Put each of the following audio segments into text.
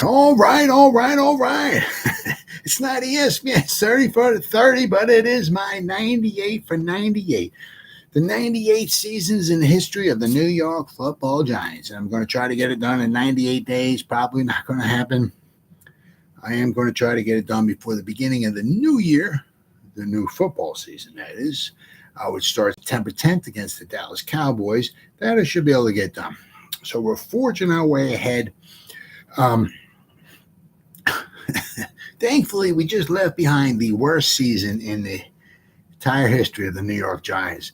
All right. It's not ESPN 30 for 30, but it is my 98 for 98. The 98 seasons in the history of the New York Football Giants. I'm going to try to get it done in 98 days. Probably not going to happen. I am going to try to get it done before the beginning of the new year, the new football season, that is. I would start September 10th against the Dallas Cowboys. That I should be able to get done. So we're forging our way ahead. Thankfully, we just left behind the worst season in the entire history of the New York Giants.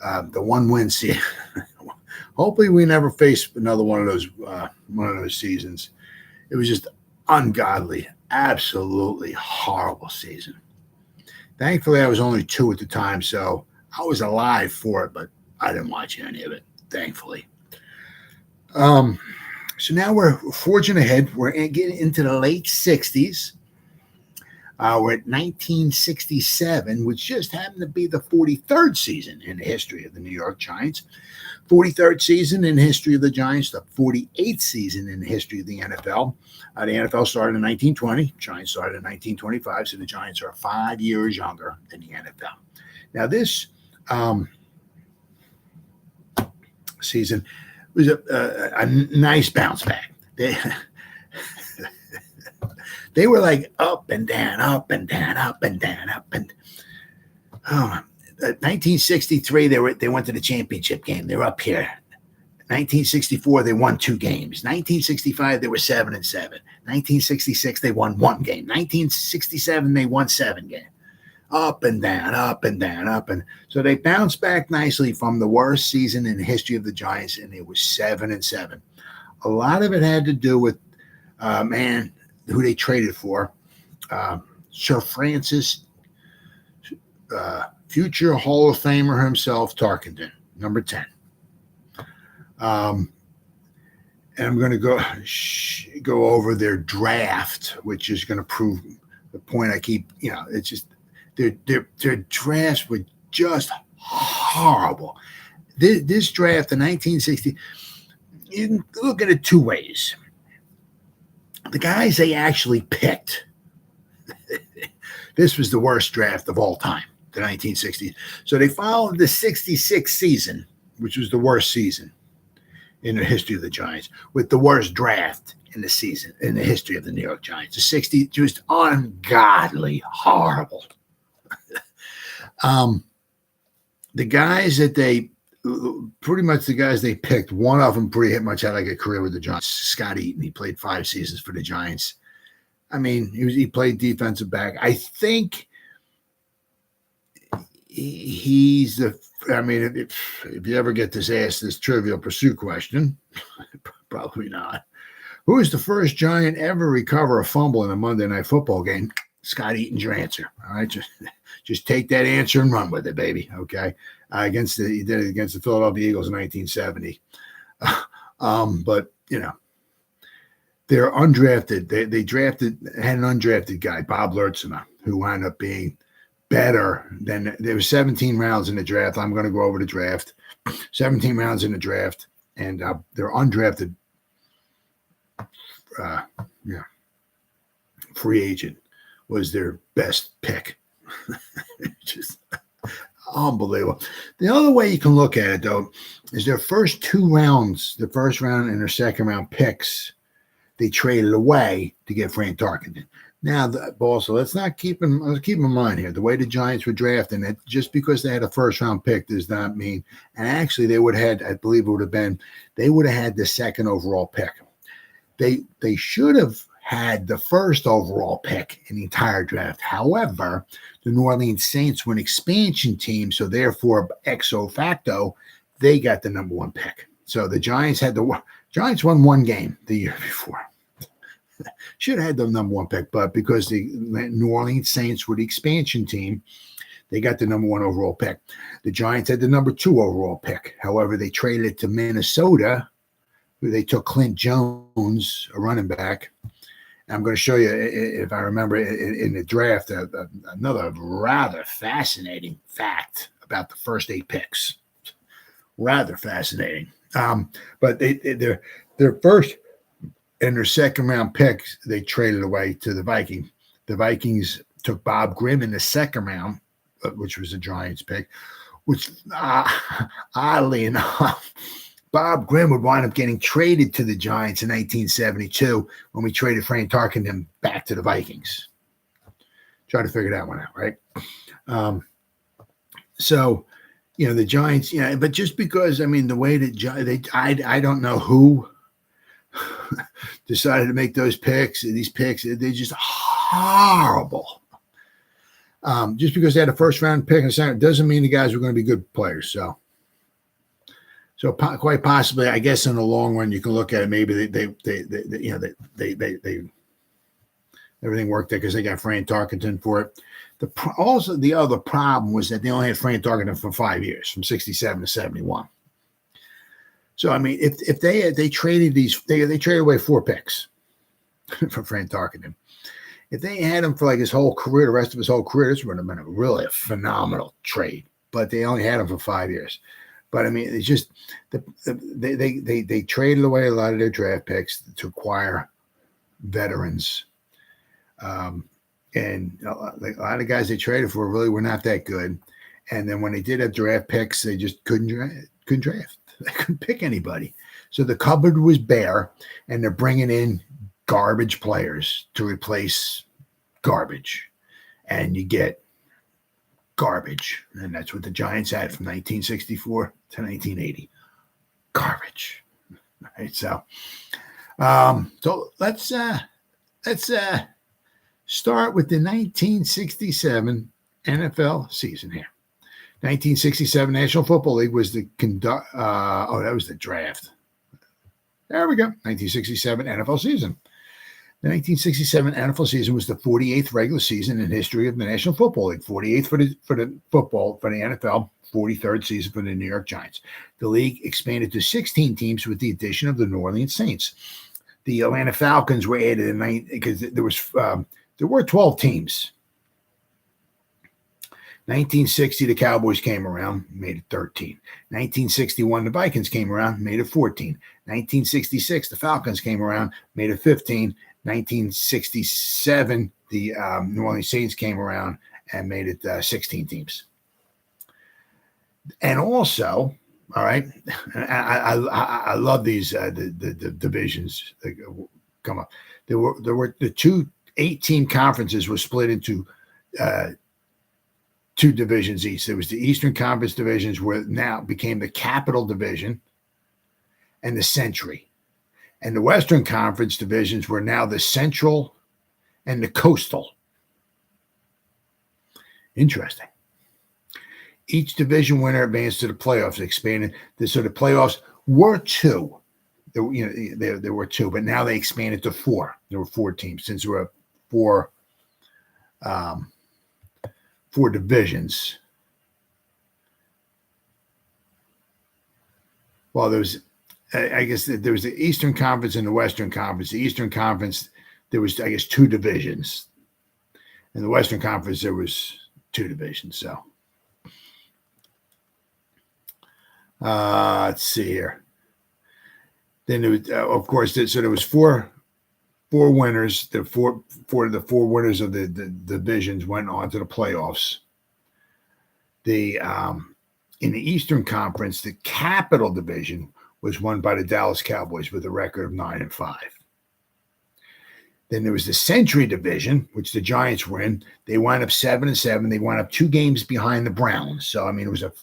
The 1-win season. Hopefully, we never face another one of those seasons. It was just ungodly, absolutely horrible season. Thankfully, I was only 2 at the time, so I was alive for it, but I didn't watch any of it, thankfully. So now we're forging ahead. We're getting into the late 60s. We're at 1967, which just happened to be the 43rd season in the history of the New York Giants. 43rd season in the history of the Giants, the 48th season in the history of the NFL. The NFL started in 1920. Giants started in 1925, so the Giants are 5 years younger than the NFL. Now, this season was a nice bounce back. They were like up and down. 1963, they went to the championship game. They were up here. 1964, they won 2 games. 1965, they were 7-7. 1966, they won 1 game. 1967, they won 7 games. Up and down. So they bounced back nicely from the worst season in the history of the Giants, and it was 7-7. A lot of it had to do with who they traded for, Sir Francis, future Hall of Famer himself, Tarkenton, number 10. And I'm going to go over their draft, which is going to prove the point I keep. It's just their drafts were just horrible. This draft in 1960, you can look at it 2 ways. The guys they actually picked, this was the worst draft of all time, the 1960s. So they followed the 66 season, which was the worst season in the history of the Giants, with the worst draft in the season in the history of the New York Giants. The 60s, just ungodly, horrible. The guys that the guys they picked, one of them pretty much had like a career with the Giants. Scott Eaton, he played 5 seasons for the Giants. I mean, he played defensive back. I think he's if you ever get asked this Trivial Pursuit question, probably not. Who is the first Giant ever recover a fumble in a Monday Night Football game? Scott Eaton's your answer. All right, just take that answer and run with it, baby. Okay, he did it against the Philadelphia Eagles in 1970. But they're undrafted. They had an undrafted guy, Bob Lurtzner, who wound up being better than. There were 17 rounds in the draft. I'm going to go over the draft. 17 rounds in the draft, and they're undrafted. Free agent was their best pick. Just unbelievable. The other way you can look at it, though, is their first 2 rounds, the first round and their second round picks, they traded away to get Frank Tarkenton. Now, also, let's keep in mind here, the way the Giants were drafting it, just because they had a first round pick does not mean, and actually they would have had, I believe it would have been, they would have had the 2nd overall pick. They should have had the 1st overall pick in the entire draft. However, the New Orleans Saints were an expansion team, so therefore, ex facto, they got the number 1 pick. So the Giants won 1 game the year before. Should have had the number 1 pick, but because the New Orleans Saints were the expansion team, they got the number 1 overall pick. The Giants had the number 2 overall pick. However, they traded it to Minnesota, who they took Clint Jones, a running back. I'm going to show you, if I remember, in the draft, another rather fascinating fact about the first 8 picks. Rather fascinating. But their first and their second round picks, they traded away to the Vikings. The Vikings took Bob Grimm in the second round, which was a Giants pick, which oddly enough, Bob Grimm would wind up getting traded to the Giants in 1972 when we traded Frank Tarkenton back to the Vikings. Try to figure that one out, right? So, the Giants, but just because, the way that I don't know who decided to make these picks, they're just horrible. Just because they had a first round pick and second doesn't mean the guys were going to be good players. So quite possibly, I guess in the long run, you can look at it. Maybe they everything worked there because they got Frank Tarkenton for it. Also, the other problem was that they only had Frank Tarkenton for 5 years, from 67 to 71. So if they traded they traded away 4 picks for Frank Tarkenton. If they had him for like his whole career, the rest of his whole career, this would have been a phenomenal trade. But they only had him for 5 years. But it's just they traded away a lot of their draft picks to acquire veterans, and a lot of guys they traded for really were not that good. And then when they did have draft picks, they just couldn't draft. They couldn't pick anybody. So the cupboard was bare, and they're bringing in garbage players to replace garbage, and you get garbage. And that's what the Giants had from 1964 to 1980. Garbage. Right. So let's start with the 1967 NFL season here. 1967 National Football League was that was the draft. There we go. 1967 NFL season. The 1967 NFL season was the 48th regular season in history of the National Football League. 48th for the NFL, 43rd season for the New York Giants. The league expanded to 16 teams with the addition of the New Orleans Saints. The Atlanta Falcons were added in because there were 12 teams. 1960, the Cowboys came around, made it 13. 1961, the Vikings came around, made it 14. 1966, the Falcons came around, made it 15. 1967, the New Orleans Saints came around and made it 16 teams. And also, all right, I love these the divisions that come up. There were the two 8-team conferences were split into 2 divisions each. There was the Eastern Conference divisions, where now became the Capital Division and the Century. And the Western Conference divisions were now the Central and the Coastal. Interesting. Each division winner advanced to the playoffs, expanded. So the playoffs were 2. There were 2, but now they expanded to 4. There were 4 teams since there were 4 divisions. Well, I guess there was the Eastern Conference and the Western Conference. The Eastern Conference, there was, I guess, 2 divisions. In the Western Conference, there was 2 divisions. So, let's see here. Then there was, of course, so there was 4 winners. The four winners of the divisions went on to the playoffs. In the Eastern Conference, the Capital Division was won by the Dallas Cowboys with a record of 9-5. Then there was the Century Division, which the Giants were in. They wound up 7-7. They wound up 2 games behind the Browns. So, it was a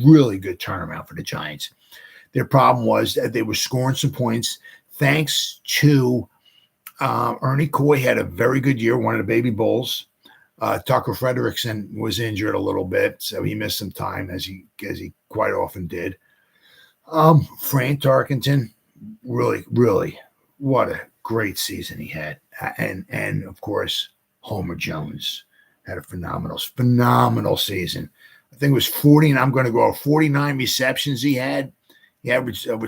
really good turnaround for the Giants. Their problem was that they were scoring some points thanks to Ernie Coy had a very good year, one of the baby bulls. Tucker Frederickson was injured a little bit, so he missed some time, as he quite often did. Frank Tarkenton, really, what a great season he had. And of course, Homer Jones had a phenomenal season. I think it was 40, and I'm going to go 49 receptions he had. He averaged, I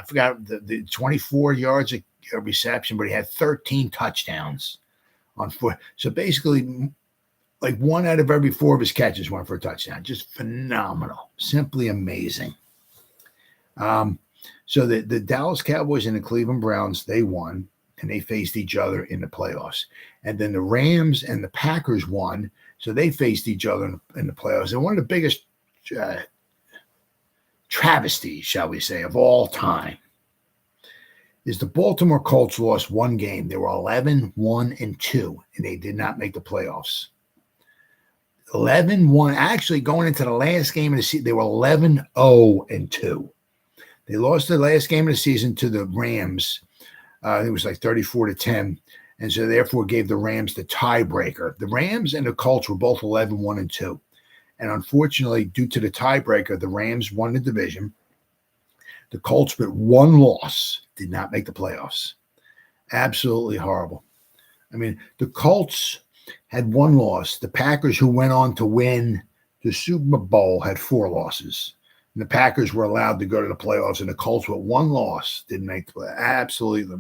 forgot, the 24 yards a reception, but he had 13 touchdowns on foot. So basically, like 1 out of every 4 of his catches went for a touchdown. Just phenomenal. Simply amazing. So the Dallas Cowboys and the Cleveland Browns, they won. and they faced each other in the playoffs. And then the Rams and the Packers won, so they faced each other in the playoffs. And one of the biggest travesties, shall we say, of all time is the Baltimore Colts lost one game. They were 11-1-2, and they did not make the playoffs. 11-1. Actually, going into the last game of the season, they were 11-0-2. They lost the last game of the season to the Rams. It was like 34-10, and so therefore gave the Rams the tiebreaker. The Rams and the Colts were both 11-1-2. And unfortunately, due to the tiebreaker, the Rams won the division. The Colts, with one loss, did not make the playoffs. Absolutely horrible. I mean, the Colts had one loss. The Packers, who went on to win the Super Bowl, had 4 losses. And the Packers were allowed to go to the playoffs, and the Colts, with one loss, didn't make the playoffs. Absolutely.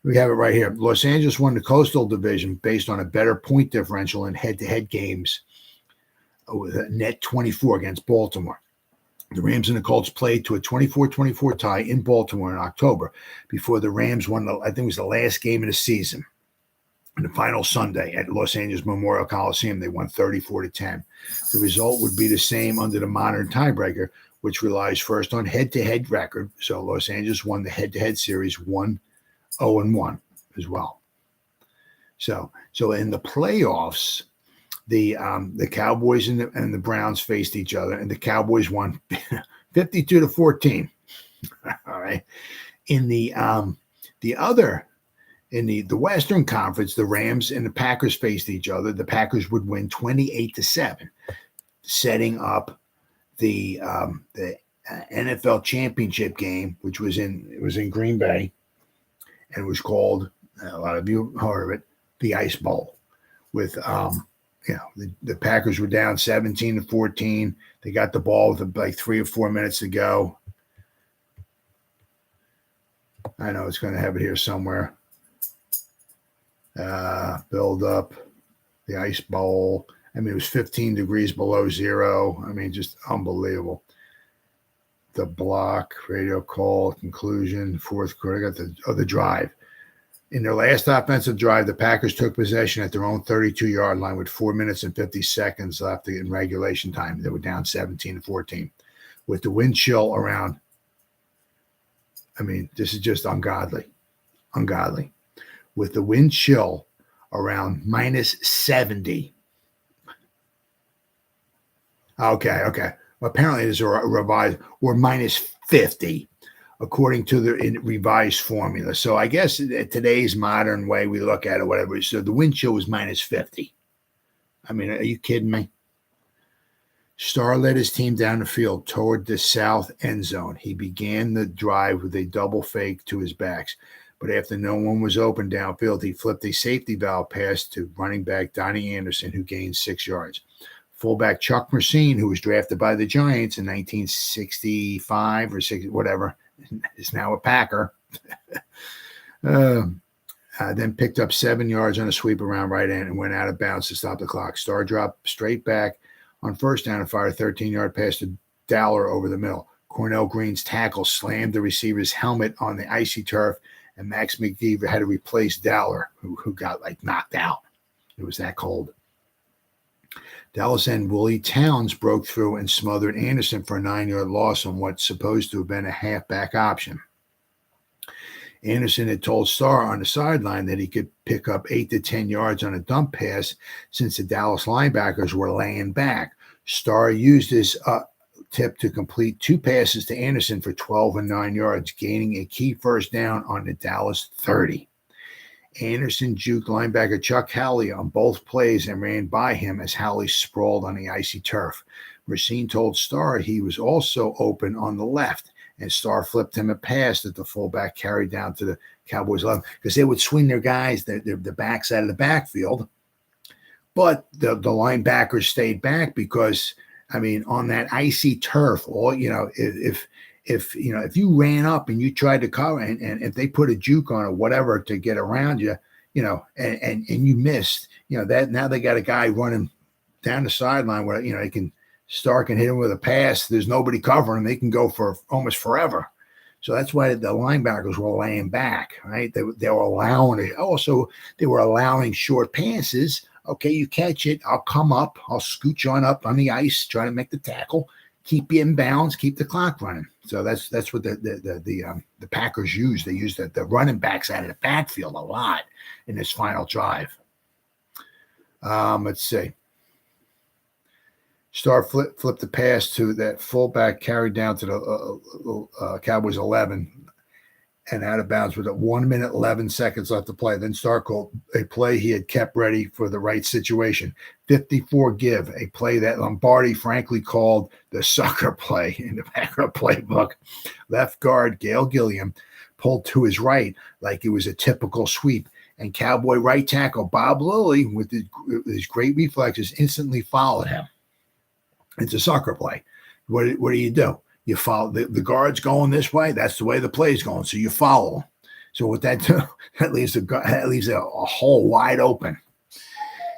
We have it right here. Los Angeles won the Coastal Division based on a better point differential in head-to-head games with a net 24 against Baltimore. The Rams and the Colts played to a 24-24 tie in Baltimore in October before the Rams won, I think it was the last game of the season. In the final Sunday at Los Angeles Memorial Coliseum, they won 34-10. The result would be the same under the modern tiebreaker, which relies first on head-to-head record. So Los Angeles won the head-to-head series 1-0-1 as well. So in the playoffs, the Cowboys and the Browns faced each other, and the Cowboys won 52-14. All right. In the Western Conference, the Rams and the Packers faced each other. The Packers would win 28-7, setting up the NFL championship game, which was in Green Bay, and it was called, a lot of you heard of it, the Ice Bowl. With the Packers were down 17-14. They got the ball with like 3 or 4 minutes to go. I know it's going to have it here somewhere. Build up the Ice Bowl. I mean, it was 15 degrees below zero. I mean, just unbelievable. The block, radio call, conclusion, fourth quarter. Got the drive. In their last offensive drive, the Packers took possession at their own 32-yard line with 4 minutes and 50 seconds left in regulation time. They were down 17-14. With the wind chill around, I mean, this is just ungodly. Ungodly. With the wind chill around minus 70. Okay. Apparently, there's a revised, or minus 50, according to the revised formula. So I guess today's modern way we look at it, whatever. So the wind chill was minus 50. I mean, are you kidding me? Starr led his team down the field toward the south end zone. He began the drive with a double fake to his backs. But after no one was open downfield, he flipped a safety valve pass to running back Donnie Anderson, who gained 6 yards. Fullback Chuck Mercine, who was drafted by the Giants in 1965 or 60, whatever, is now a Packer. Then picked up 7 yards on a sweep around right end and went out of bounds to stop the clock. Starr dropped straight back on first down and fired a 13-yard pass to Dowler over the middle. Cornell Green's tackle slammed the receiver's helmet on the icy turf, and Max McGee had to replace Dowler, who got knocked out. It was that cold. Dallas end Willie Towns broke through and smothered Anderson for a 9-yard loss on what's supposed to have been a halfback option. Anderson had told Starr on the sideline that he could pick up 8 to 10 yards on a dump pass since the Dallas linebackers were laying back. Starr used his tip to complete 2 passes to Anderson for 12 and 9 yards, gaining a key first down on the Dallas 30. Anderson juked linebacker Chuck Howley on both plays and ran by him as Howley sprawled on the icy turf. Mercine told Starr he was also open on the left, and Starr flipped him a pass that the fullback carried down to the Cowboys' 11 because they would swing their guys, the backs out of the backfield. But the linebackers stayed back because, I mean, on that icy turf, if you ran up and you tried to cover, and if they put a juke on or whatever to get around you, and you missed, that now they got a guy running down the sideline where Starr can hit him with a pass. There's nobody covering him. They can go for almost forever. So that's why the linebackers were laying back, right? They were allowing it. Also, they were allowing short passes. Okay, you catch it, I'll come up, I'll scooch on up on the ice, try to make the tackle, keep you in bounds, keep the clock running. So that's what the Packers used. They used the running backs out of the backfield a lot in this final drive. Let's see. Star flipped the pass to that fullback, carried down to the Cowboys 11 and out of bounds with 1 minute, 11 seconds left to play. Then Star called a play he had kept ready for the right situation. 54 give, a play that Lombardi frankly called the sucker play in the Packer playbook. Left guard Gail Gilliam pulled to his right like it was a typical sweep. And Cowboy right tackle Bob Lilly, with his great reflexes, instantly followed him. It's a sucker play. What do? You follow the guard's going this way. That's the way the play's going. So you follow. So what that do? That leaves a hole wide open.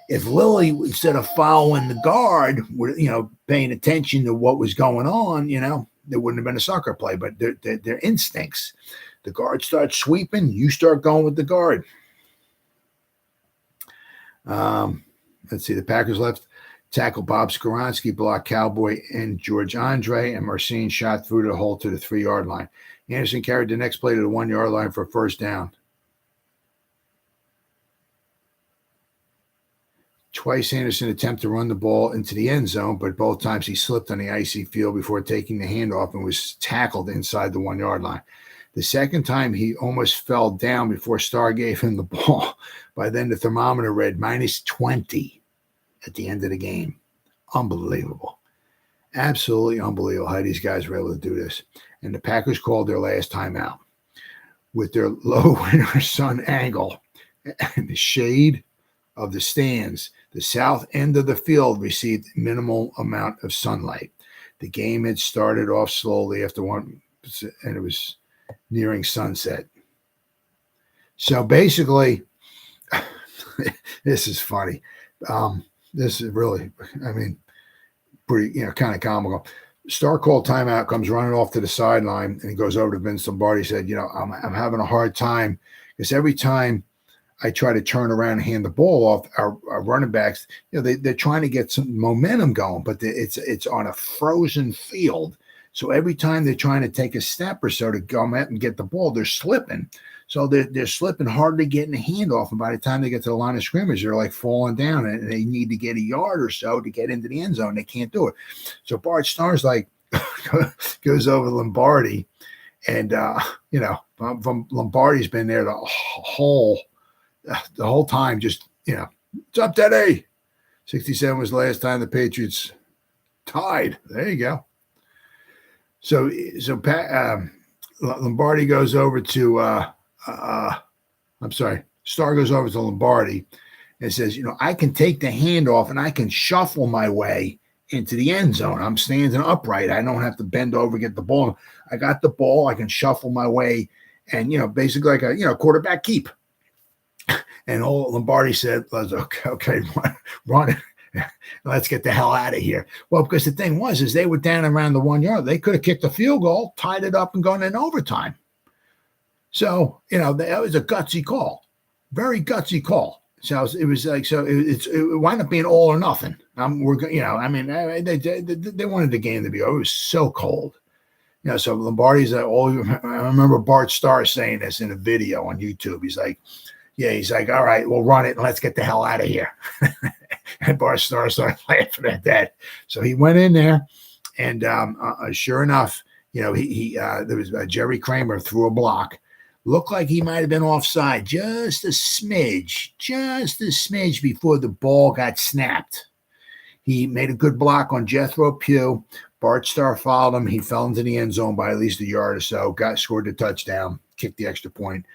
If Lilly, instead of following the guard, were paying attention to what was going on, there wouldn't have been a sucker play. But their instincts. The guard starts sweeping. You start going with the guard. Let's see. The Packers left tackle Bob Skoronski blocked Cowboy and George Andre, and Marcin shot through the hole to the 3-yard line. Anderson carried the next play to the 1-yard line for a first down. Twice Anderson attempted to run the ball into the end zone, but both times he slipped on the icy field before taking the handoff and was tackled inside the 1-yard line. The second time, he almost fell down before Starr gave him the ball. By then, the thermometer read -20 at the end of the game. Unbelievable. Absolutely unbelievable how these guys were able to do this. And the Packers called their last timeout. With their low winter sun angle and the shade of the stands, the south end of the field received minimal amount of sunlight. The game had started off slowly after one, and it was nearing sunset. So basically, this is funny. This is really, pretty, kind of comical. Star called timeout, comes running off to the sideline, and he goes over to Vince Lombardi. Said, I'm having a hard time because every time I try to turn around and hand the ball off, our running backs, they're trying to get some momentum going, but it's on a frozen field. So every time they're trying to take a step or so to go out and get the ball, they're slipping. So they're slipping, hardly getting a handoff. And by the time they get to the line of scrimmage, they're like falling down, and they need to get a yard or so to get into the end zone. They can't do it. So Bart Starr's like goes over to Lombardi, and from Lombardi's been there the whole time. Just what's up, Teddy? 67 was the last time the Patriots tied. There you go. So Lombardi goes over to. Starr goes over to Lombardi and says, I can take the handoff and I can shuffle my way into the end zone. I'm standing upright. I don't have to bend over, get the ball. I got the ball. I can shuffle my way and, basically like a, quarterback keep. And all Lombardi said was, okay, run it. Let's get the hell out of here. Well, because the thing is they were down around the 1 yard. They could have kicked a field goal, tied it up, and gone in overtime. So, that was a gutsy call, very gutsy call. So it was like, it wound up being all or nothing. They wanted the game to be over. It was so cold. So Lombardi's I remember Bart Starr saying this in a video on YouTube. He's like, all right, we'll run it and let's get the hell out of here. And Bart Starr started laughing at that. So he went in there, and sure enough, there was Jerry Kramer threw a block. Looked like he might have been offside just a smidge before the ball got snapped. He made a good block on Jethro Pugh. Bart Starr followed him. He fell into the end zone by at least a yard or so, scored the touchdown, kicked the extra point.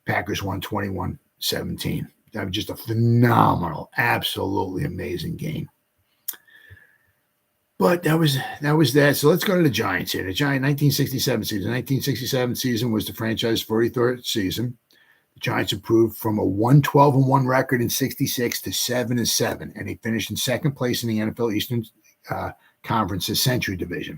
Packers won 21-17. That was just a phenomenal, absolutely amazing game. But that was that. So let's go to the Giants here. The Giant 1967 season. The 1967 season was the franchise's 43rd season. The Giants improved from a 1-12-1 record in 66 to 7-7, and they finished in second place in the NFL Eastern Conference's Century Division.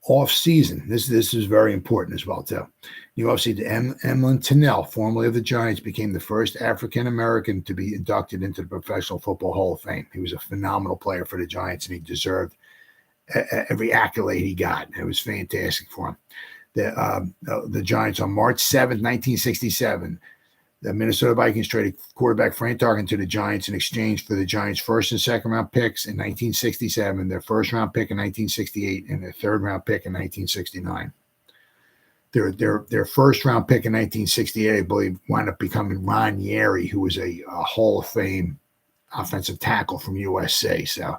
off season. This is very important as well too. You also see Emlyn Tennell, formerly of the Giants, became the first African American to be inducted into the Professional Football Hall of Fame. He was a phenomenal player for the Giants, and he deserved every accolade he got. It was fantastic for him. The Giants on March 7th, 1967. The Minnesota Vikings traded quarterback Frank Tarkenton to the Giants in exchange for the Giants' first and second round picks in 1967, their first round pick in 1968, and their third round pick in 1969. Their first round pick in 1968, I believe, wound up becoming Ron Yary, who was a Hall of Fame offensive tackle from USC. So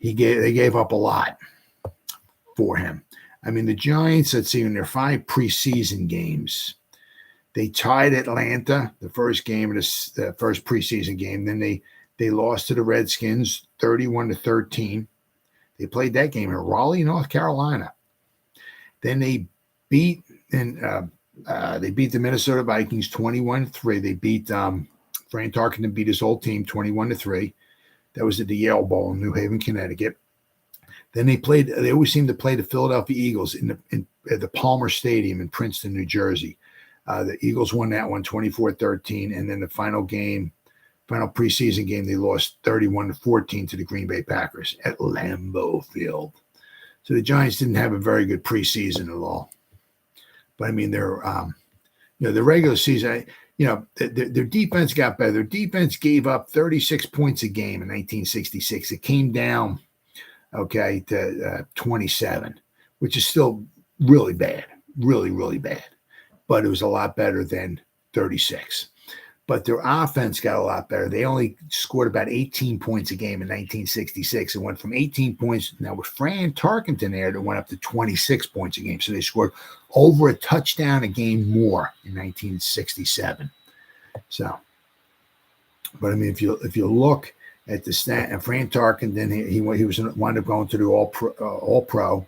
they gave up a lot for him. I mean, the Giants, let's see, in their 5 preseason games, they tied Atlanta, the first game of the first preseason game. Then they lost to the Redskins 31-13. They played that game in Raleigh, North Carolina. Then they beat the Minnesota Vikings 21-3. They beat Frank Tarkenton beat his whole team 21-3. That was at the Yale Bowl in New Haven, Connecticut. Then they always seem to play the Philadelphia Eagles at the Palmer Stadium in Princeton, New Jersey. The Eagles won that one 24-13, and then the final preseason game, they lost 31-14 to the Green Bay Packers at Lambeau Field. So the Giants didn't have a very good preseason at all. But I mean, the regular season, their defense got better. Their defense gave up 36 points a game in 1966. It came down, to 27, which is still really bad, really, really bad. But it was a lot better than 36. But their offense got a lot better. They only scored about 18 points a game in 1966. It went from 18 points. Now with Frank Tarkenton there, it went up to 26 points a game. So they scored over a touchdown a game more in 1967. So, but I mean, if you look at the stat, and Frank Tarkenton, he wound up going to the All Pro.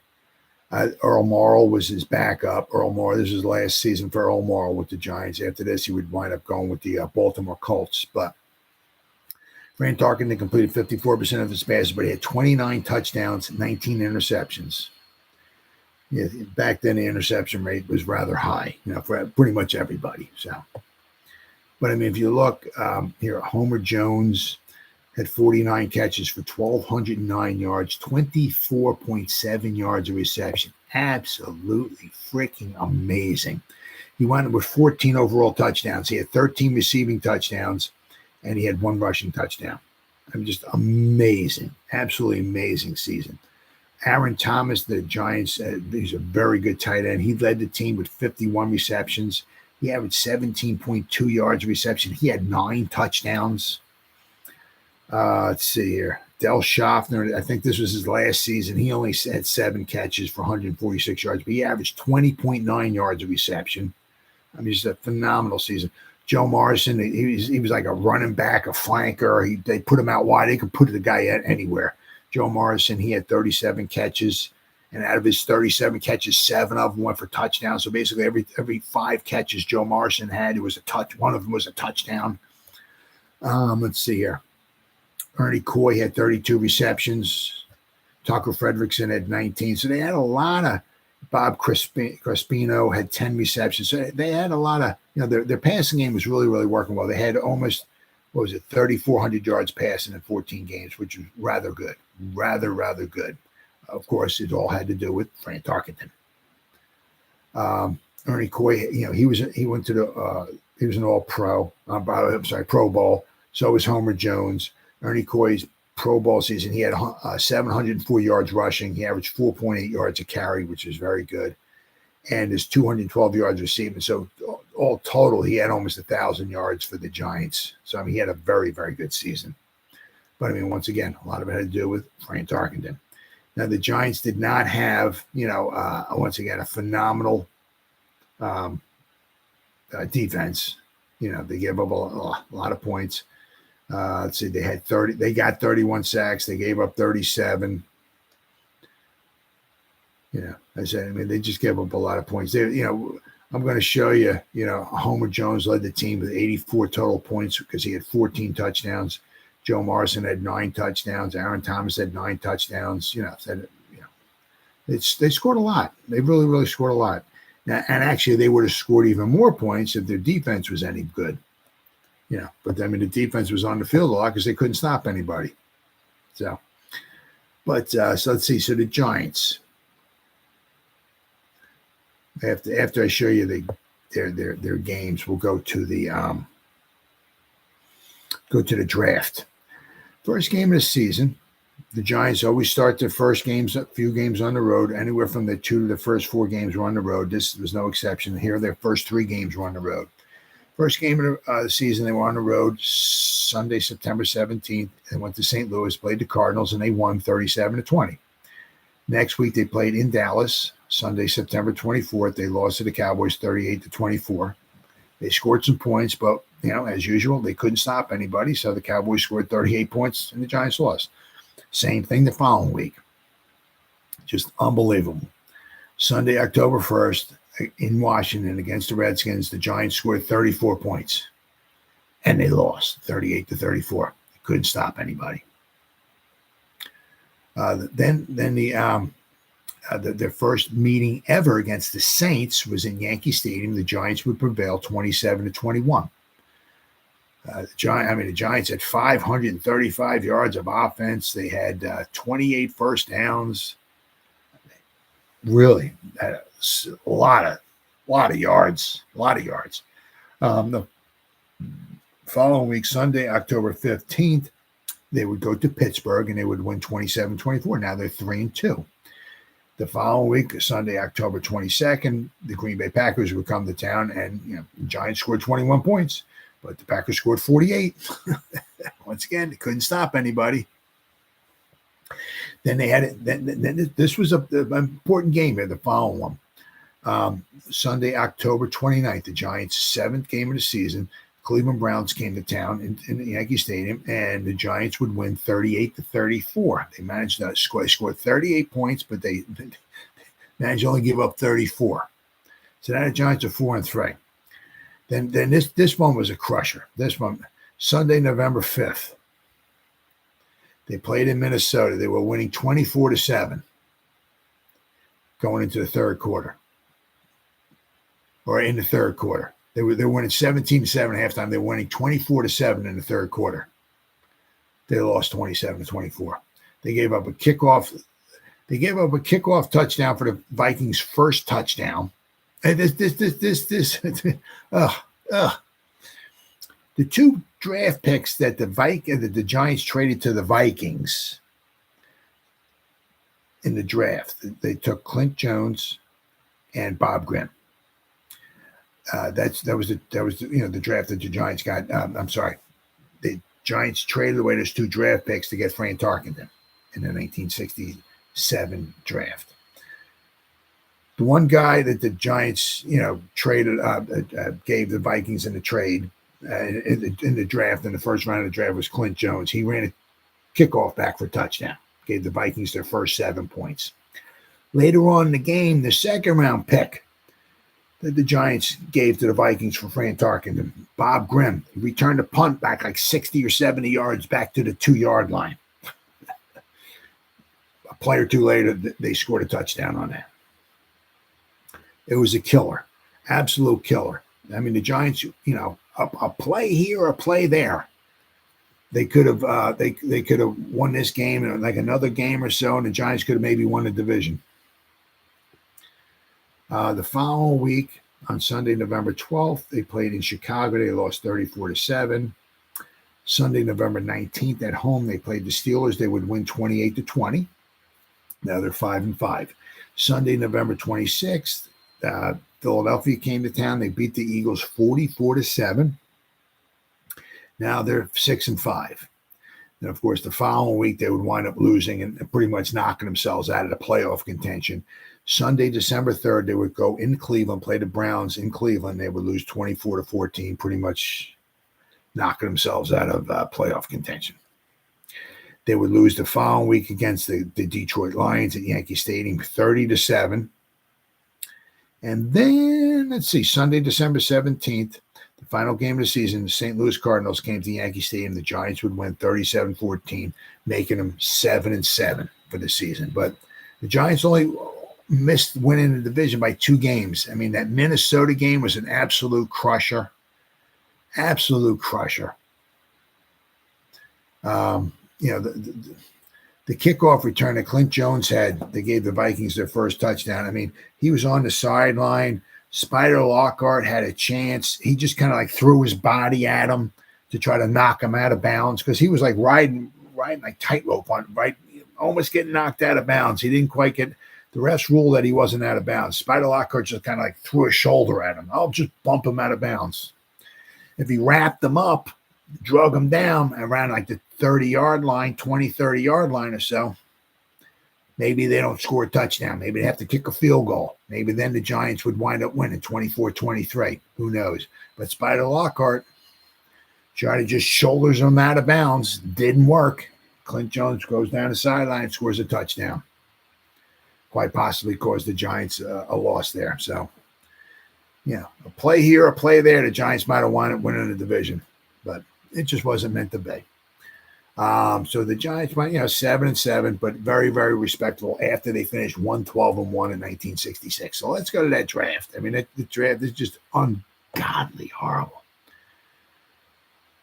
Earl Morrall was his backup. This was his last season for Earl Morrall with the Giants. After this, he would wind up going with the Baltimore Colts. But Frank Tarkenton completed 54% of his passes, but he had 29 touchdowns, 19 interceptions. Yeah, back then the interception rate was rather high, for pretty much everybody. So, but I mean, if you look here, Homer Jones had 49 catches for 1,209 yards, 24.7 yards of reception. Absolutely freaking amazing. He wound up with 14 overall touchdowns. He had 13 receiving touchdowns, and he had 1 rushing touchdown. I mean, just amazing. Absolutely amazing season. Aaron Thomas, the Giants, he's a very good tight end. He led the team with 51 receptions. He averaged 17.2 yards of reception. He had 9 touchdowns. Let's see here. Del Schaffner, I think this was his last season. He only had 7 catches for 146 yards, but he averaged 20.9 yards of reception. I mean, just a phenomenal season. Joe Morrison, he was like a running back, a flanker. They put him out wide. They could put the guy anywhere. Joe Morrison, he had 37 catches, and out of his 37 catches, 7 of them went for touchdowns. So basically, every 5 catches Joe Morrison had, it was a touch. One of them was a touchdown. Let's see here. Ernie Coy had 32 receptions. Tucker Fredrickson had 19. So they had a lot of. Bob Crespino had 10 receptions. So they had a lot of, their passing game was really, really working well. They had almost, 3,400 yards passing in 14 games, which was rather good. Rather good. Of course, it all had to do with Frank Tarkenton. Ernie Coy, he was an All-Pro. Pro Bowl. So was Homer Jones. Ernie Coy's Pro Bowl season, he had 704 yards rushing. He averaged 4.8 yards a carry, which is very good, and his 212 yards receiving. So all total, he had almost 1,000 yards for the Giants. So I mean, he had a very, very good season. But I mean, once again, a lot of it had to do with Frank Tarkenton. Now the Giants did not have, once again, a phenomenal defense. They gave up a lot of points. Let's see, they got 31 sacks. They gave up 37. They just gave up a lot of points. I'm going to show you, Homer Jones led the team with 84 total points because he had 14 touchdowns. Joe Morrison had 9 touchdowns. Aaron Thomas had 9 touchdowns. They scored a lot. They really, really scored a lot. Now, and actually, they would have scored even more points if their defense was any good. But I mean, the defense was on the field a lot because they couldn't stop anybody. So let's see. So the Giants. After I show you their games, we'll go to the draft. First game of the season. The Giants always start their first games, a few games on the road. Anywhere from the 2 to the first 4 games were on the road. This was no exception. Here, their first 3 games were on the road. First game of the season, they were on the road Sunday, September 17th. They went to St. Louis, played the Cardinals, and they won 37-20. Next week, they played in Dallas, Sunday, September 24th. They lost to the Cowboys 38-24. They scored some points, but, as usual, they couldn't stop anybody. So the Cowboys scored 38 points, and the Giants lost. Same thing the following week. Just unbelievable. Sunday, October 1st, in Washington against the Redskins, the Giants scored 34 points. And they lost 38-34. They couldn't stop anybody. Then their first meeting ever against the Saints was in Yankee Stadium. The Giants would prevail 27-21. The Giants had 535 yards of offense. They had 28 first downs. Really, a lot of yards. The following week, Sunday, October 15th, they would go to Pittsburgh and they would win 27-24. Now they're 3-2. The following week, Sunday, October 22nd, the Green Bay Packers would come to town, and the Giants scored 21 points. But the Packers scored 48. Once again, they couldn't stop anybody. Then they had then this was an important game here, the following one. Sunday, October 29th, the Giants' 7th game of the season. Cleveland Browns came to town in Yankee Stadium, and the Giants would win 38-34. They managed to score 38 points, but they managed to only give up 34. So now the Giants are 4-3. Then this one was a crusher. This one, Sunday, November 5th. They played in Minnesota. They were winning 24-7 going into the third quarter. Or in the third quarter. They were winning 17-7 at halftime. They were winning 24-7 in the third quarter. They lost 27-24. They gave up a kickoff. They gave up a kickoff touchdown for the Vikings' first touchdown. And the 2 draft picks that the Giants traded to the Vikings in the draft, they took Clint Jones and Bob Grimm. That was the draft that the Giants got. The Giants traded away those 2 draft picks to get Fran Tarkenton in the 1967 draft. The one guy that the Giants, traded, gave the Vikings in the trade in the draft, in the first round of the draft, was Clint Jones. He ran a kickoff back for a touchdown, gave the Vikings their first 7 points. Later on in the game, the second round pick that the Giants gave to the Vikings for Fran Tarkenton, Bob Grimm, he returned a punt back like 60 or 70 yards back to the 2-yard line. A play or two later, they scored a touchdown on that. It was a killer, absolute killer. I mean, the Giants, a play here, a play there. They could have won this game in like another game or so, and the Giants could have maybe won the division. The following week, on Sunday, November 12th, they played in Chicago. They lost 34-7. Sunday, November 19th, at home, they played the Steelers. They would win 28-20. Now they're 5-5. Sunday, November 26th, Philadelphia came to town. They beat the Eagles 44-7. Now they're 6-5. And of course, the following week they would wind up losing and pretty much knocking themselves out of the playoff contention. Sunday, December 3rd, they would go in Cleveland, play the Browns in Cleveland. They would lose 24-14, pretty much knocking themselves out of playoff contention. They would lose the following week against the Detroit Lions at Yankee Stadium, 30-7. And then, let's see, Sunday, December 17th, the final game of the season, the St. Louis Cardinals came to Yankee Stadium. The Giants would win 37-14, making them 7-7 for the season. But the Giants only missed winning the division by 2 games. I mean, that Minnesota game was an absolute crusher. Absolute crusher. You know, the kickoff return that Clint Jones had, they gave the Vikings their first touchdown. I mean, he was on the sideline. Spider Lockhart had a chance. He just kind of like threw his body at him to try to knock him out of bounds because he was like riding like tightrope on, right, almost getting knocked out of bounds. He didn't quite get the refs ruled that he wasn't out of bounds. Spider Lockhart just kind of like threw his shoulder at him. I'll just bump him out of bounds. If he wrapped him up, drug him down around like the 30-yard line, 20, 30-yard line or so, maybe they don't score a touchdown. Maybe they have to kick a field goal. Maybe then the Giants would wind up winning 24-23. Who knows? But Spider Lockhart tried to just shoulders him out of bounds. Didn't work. Clint Jones goes down the sideline and scores a touchdown. Quite possibly caused the Giants a loss there. So, yeah, a play here, a play there. The Giants might have won it, winning the division. But it just wasn't meant to be. So the Giants went, 7-7, but very, very respectable after they finished 112-1 in 1966. So let's go to that draft. I mean, the draft is just ungodly horrible.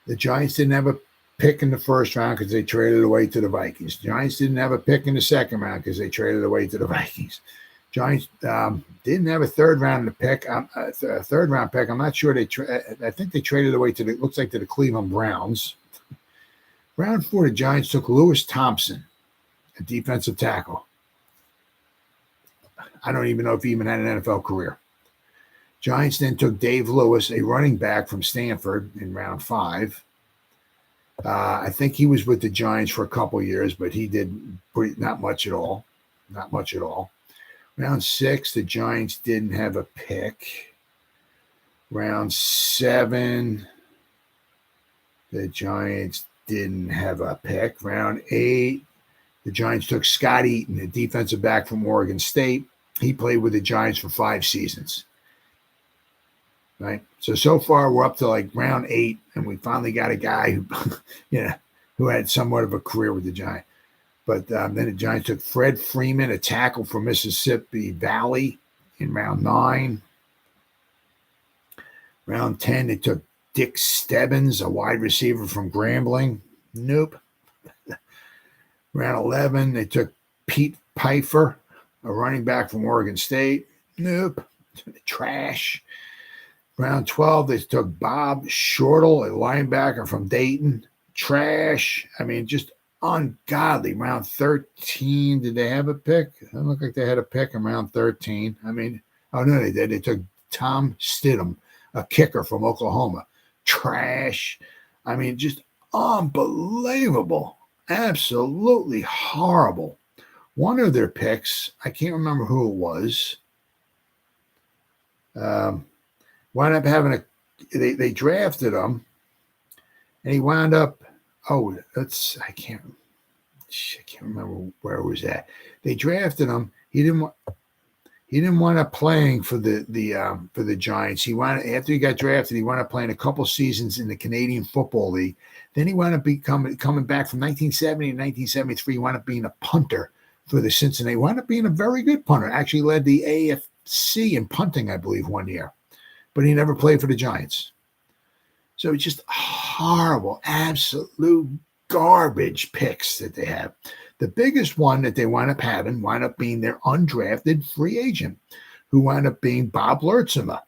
The Giants didn't have a pick in the first round because they traded away to the Vikings. The Giants didn't have a pick in the second round because they traded away to the Vikings. Giants didn't have a third round pick. A third round pick. I'm not sure I think they traded away to looks like to the Cleveland Browns. Round 4, the Giants took Lewis Thompson, a defensive tackle. I don't even know if he even had an NFL career. Giants then took Dave Lewis, a running back from Stanford, in round 5. I think he was with the Giants for a couple years, but he did not much at all. Not much at all. Round 6, the Giants didn't have a pick. Round 7, the Giants didn't have a pick. Round 8, the Giants took Scott Eaton, a defensive back from Oregon State. He played with the Giants for 5 seasons. Right? So far we're up to like round 8, and we finally got a guy who, who had somewhat of a career with the Giants. But then the Giants took Fred Freeman, a tackle from Mississippi Valley, in round 9. Round 10, they took Dick Stebbins, a wide receiver from Grambling. Nope. Round 11, they took Pete Pfeiffer, a running back from Oregon State. Nope. Trash. Round 12, they took Bob Shortle, a linebacker from Dayton. Trash. I mean, just ungodly. Round 13, did they have a pick? It doesn't look like they had a pick in round 13. I mean, oh, no, they did. They took Tom Stidham, a kicker from Oklahoma. Trash. I mean, just unbelievable. Absolutely horrible. One of their picks, I can't remember who it was, wound up having they drafted him, and he wound up, I can't remember where it was at. They drafted him. He didn't wind up playing for the Giants. After he got drafted, he wound up playing a couple seasons in the Canadian Football League. Then he wound up coming back from 1970 to 1973. He wound up being a punter for the Cincinnati. Wound up being a very good punter. Actually led the AFC in punting, I believe, one year. But he never played for the Giants. So it's just horrible, absolute garbage picks that they have. The biggest one that they wound up being their undrafted free agent, who wound up being Bob Lertzema,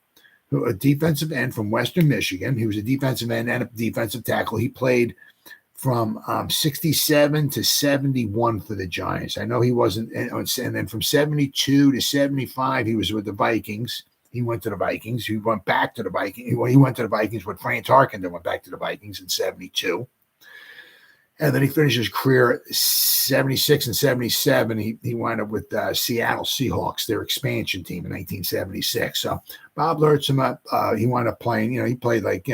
a defensive end from Western Michigan. He was a defensive end and a defensive tackle. He played from 67 to 71 for the Giants. I know he wasn't, and then from 72 to 75, he was with the Vikings. He went to the Vikings. He went back to the Vikings. He went to the Vikings with Frank Tarkenton, then went back to the Vikings in 72. And then he finished his career at 76 and 77. He wound up with Seattle Seahawks, their expansion team in 1976. So Bob Lertzema, he wound up playing, he played like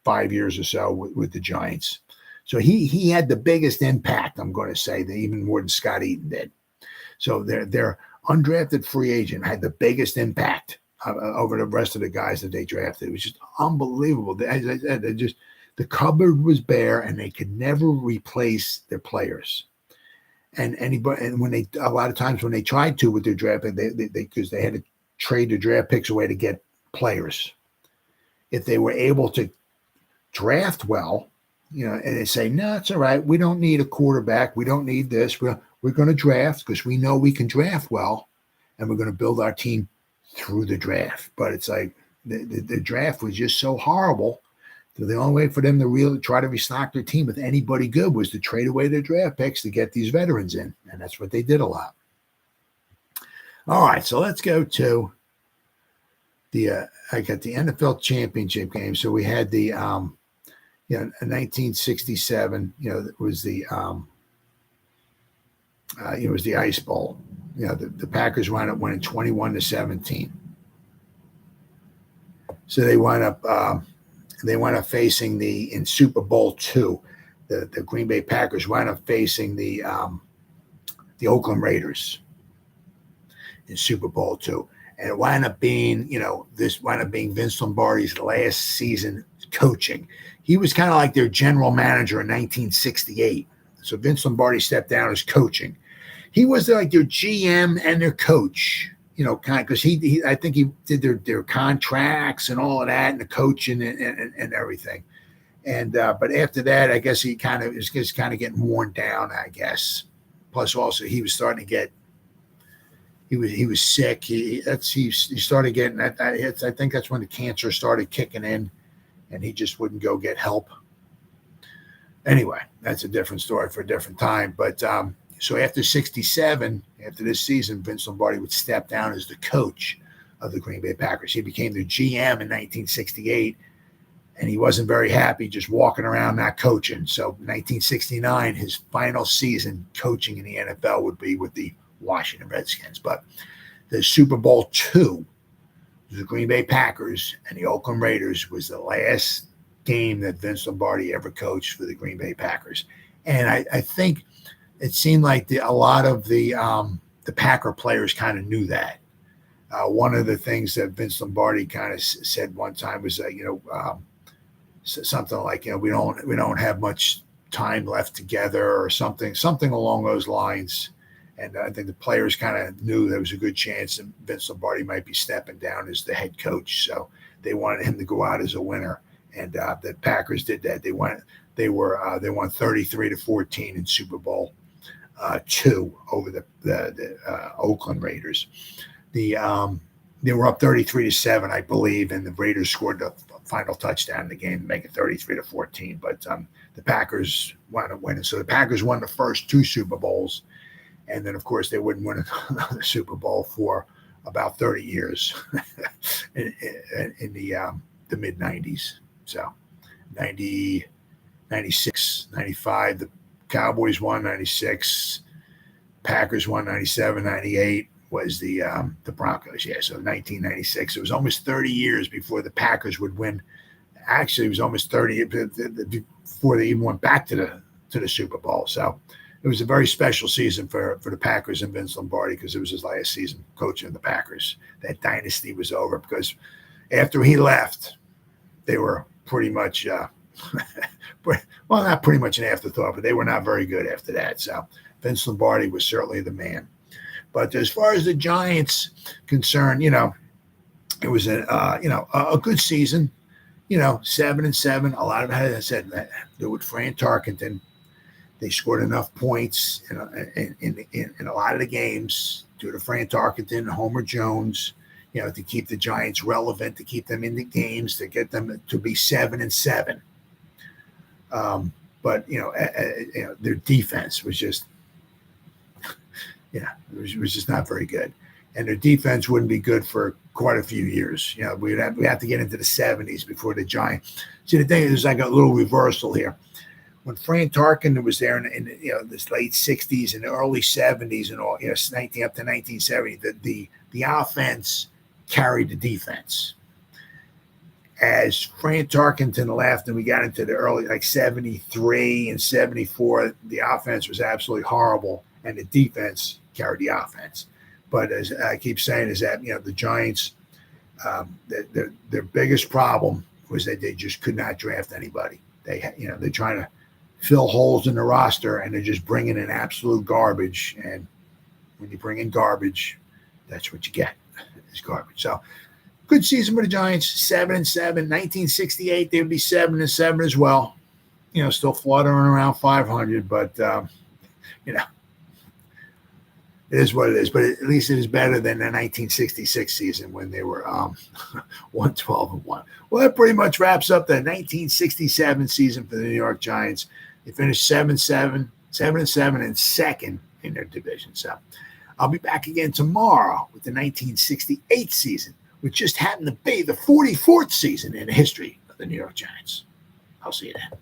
5 years or so with the Giants. So he had the biggest impact, I'm going to say, even more than Scott Eaton did. So their undrafted free agent had the biggest impact over the rest of the guys that they drafted. It was just unbelievable. As I said, the cupboard was bare, and they could never replace their players. And anybody, and when they, a lot of times when they tried to with their draft pick, because they had to trade their draft picks away to get players. If they were able to draft well, and they say, no, it's all right. We don't need a quarterback. We don't need this. We're going to draft because we know we can draft well, and we're going to build our team through the draft. But it's like the draft was just so horrible. So the only way for them to really try to restock their team with anybody good was to trade away their draft picks to get these veterans in. And that's what they did a lot. All right, so let's go to I got the NFL championship game. So we had the, 1967, it was the, it was the Ice Bowl. The Packers wound up winning 21-17. So they wound up facing in Super Bowl II. The Green Bay Packers wound up facing the Oakland Raiders in Super Bowl II. And it wound up being, this wound up being Vince Lombardi's last season coaching. He was kind of like their general manager in 1968. So Vince Lombardi stepped down as coaching. He was like their GM and their coach, kind of, because I think he did their contracts and all of that, and the coaching and everything. And but after that, I guess he kind of is just kind of getting worn down, I guess. Plus, also he was starting to get. He was sick. He started getting. I think that's when the cancer started kicking in, and he just wouldn't go get help. Anyway, that's a different story for a different time. But so after 67, after this season, Vince Lombardi would step down as the coach of the Green Bay Packers. He became their GM in 1968, and he wasn't very happy just walking around not coaching. So 1969, his final season coaching in the NFL would be with the Washington Redskins. But the Super Bowl II, the Green Bay Packers and the Oakland Raiders, was the last game that Vince Lombardi ever coached for the Green Bay Packers. And I think it seemed like a lot of the Packer players kind of knew that. One of the things that Vince Lombardi kind of said one time was that, something like, we don't have much time left together, or something along those lines. And I think the players kind of knew there was a good chance that Vince Lombardi might be stepping down as the head coach. So they wanted him to go out as a winner. And the Packers did that. They won 33-14 in Super Bowl II over the Oakland Raiders. They were up 33-7, I believe, and the Raiders scored the final touchdown in the game to make it 33-14. But the Packers wound up winning. So the Packers won the first two Super Bowls. And then, of course, they wouldn't win another Super Bowl for about 30 years in the mid-'90s. So 90, 96, 95, the Cowboys won 96, Packers won 97, 98 was the Broncos. Yeah, so 1996. It was almost 30 years before the Packers would win. Actually, it was almost 30 before they even went back to the Super Bowl. So it was a very special season for the Packers and Vince Lombardi, because it was his last season coaching the Packers. That dynasty was over, because after he left, they were pretty much, well, not pretty much an afterthought, but they were not very good after that. So Vince Lombardi was certainly the man. But as far as the Giants concerned, it was a good season. 7-7. A lot of it, as I said, with Fran Tarkenton. They scored enough points in a lot of the games due to Fran Tarkenton and Homer Jones, to keep the Giants relevant, to keep them in the games, to get them to be 7-7. But their defense was just, it was just not very good, and their defense wouldn't be good for quite a few years. We have to get into the 70s before the Giants. See, the thing is, like a little reversal here. When Fran Tarkenton was there in this late 60s and the early 70s and all, up to 1970, the offense carried the defense. As Fran Tarkenton left and we got into the early, like 73 and 74, the offense was absolutely horrible, and the defense carried the offense. But as I keep saying, is that the Giants, their biggest problem was that they just could not draft anybody. They're trying to fill holes in the roster, and they're just bringing in absolute garbage. And when you bring in garbage, that's what you get. It's garbage. So good season for the Giants, 7-7. 1968, they'd be 7-7 as well. Still fluttering around 500, but it is what it is. But at least it is better than the 1966 season when they were 112-1. Well, that pretty much wraps up the 1967 season for the New York Giants. They finished 7-7, 7-7, and second in their division. So I'll be back again tomorrow with the 1968 season, which just happened to be the 44th season in the history of the New York Giants. I'll see you then.